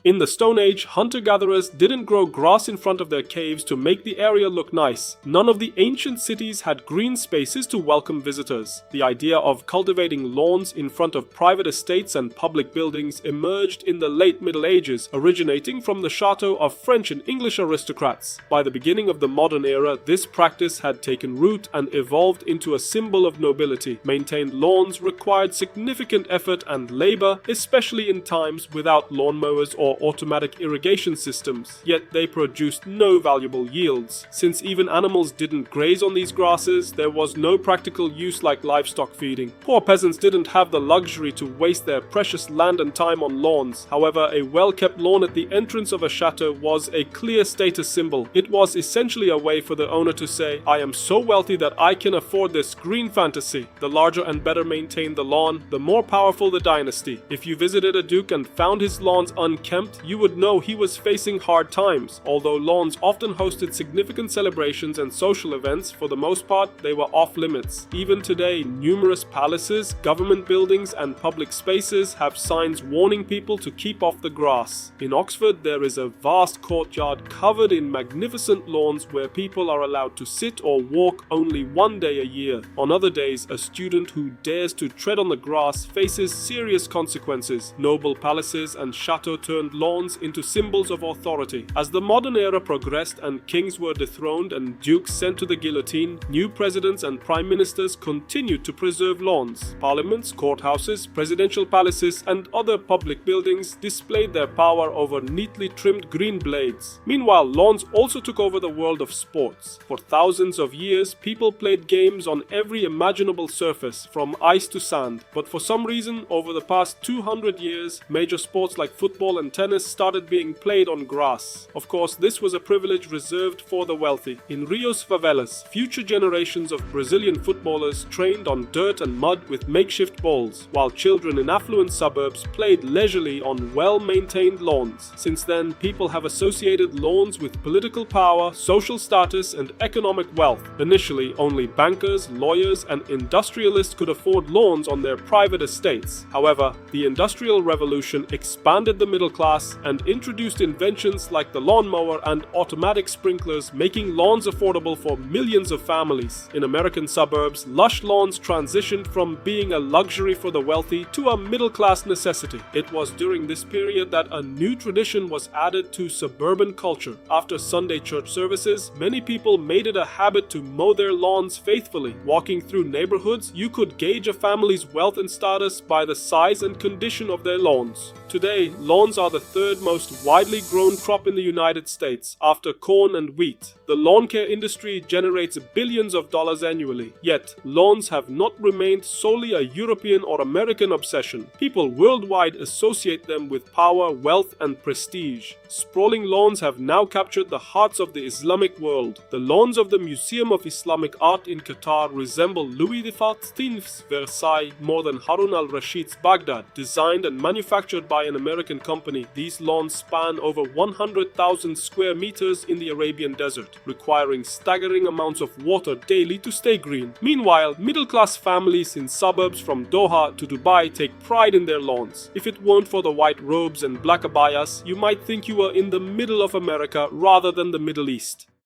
In the Stone Age, hunter-gatherers didn't grow grass in front of their caves to make the area look nice. None of the ancient cities had green spaces to welcome visitors. The idea of cultivating lawns in front of private estates and public buildings emerged in the late Middle Ages, originating from the chateaux of French and English aristocrats. By the beginning of the modern era, this practice had taken root and evolved into a symbol of nobility. Maintained lawns required significant effort and labor, especially in times without lawnmowers or automatic irrigation systems, yet they produced no valuable yields. Since even animals didn't graze on these grasses, there was no practical use like livestock feeding. Poor peasants didn't have the luxury to waste their precious land and time on lawns. However, a well-kept lawn at the entrance of a chateau was a clear status symbol. It was essentially a way for the owner to say, "I am so wealthy that I can afford this green fantasy." The larger and better maintained the lawn, the more powerful the dynasty. If you visited a duke and found his lawns unkempt, you would know he was facing hard times. Although lawns often hosted significant celebrations and social events, for the most part, they were off limits. Even today, numerous palaces, government buildings, and public spaces have signs warning people to keep off the grass. In Oxford, there is a vast courtyard covered in magnificent lawns where people are allowed to sit or walk only one day a year. On other days, a student who dares to tread on the grass faces serious consequences. Noble palaces and chateaux turned lawns into symbols of authority. As the modern era progressed and kings were dethroned and dukes sent to the guillotine, new presidents and prime ministers continued to preserve lawns. Parliaments, courthouses, presidential palaces, and other public buildings displayed their power over neatly trimmed green blades. Meanwhile, lawns also took over the world of sports. For thousands of years, people played games on every imaginable surface, from ice to sand. But for some reason, over the past 200 years, major sports like football and tennis started being played on grass. Of course, this was a privilege reserved for the wealthy. In Rio's favelas, future generations of Brazilian footballers trained on dirt and mud with makeshift balls, while children in affluent suburbs played leisurely on well-maintained lawns. Since then, people have associated lawns with political power, social status, and economic wealth. Initially, only bankers, lawyers, and industrialists could afford lawns on their private estates. However, the Industrial Revolution expanded the middle class and introduced inventions like the lawnmower and automatic sprinklers, making lawns affordable for millions of families. In American suburbs, lush lawns transitioned from being a luxury for the wealthy to a middle-class necessity. It was during this period that a new tradition was added to suburban culture. After Sunday church services, many people made it a habit to mow their lawns faithfully. Walking through neighborhoods, you could gauge a family's wealth and status by the size and condition of their lawns. Today, lawns are the third most widely grown crop in the United States, after corn and wheat. The lawn care industry generates billions of dollars annually. Yet, lawns have not remained solely a European or American obsession. People worldwide associate them with power, wealth, and prestige. Sprawling lawns have now captured the hearts of the Islamic world. The lawns of the Museum of Islamic Art in Qatar resemble Louis XIV's Versailles more than Harun al-Rashid's Baghdad. Designed and manufactured by an American company, these lawns span over 100,000 square meters in the Arabian desert, requiring staggering amounts of water daily to stay green. Meanwhile, middle-class families in suburbs from Doha to Dubai take pride in their lawns. If it weren't for the white robes and black abayas, you might think you were in the middle of America rather than the Middle East.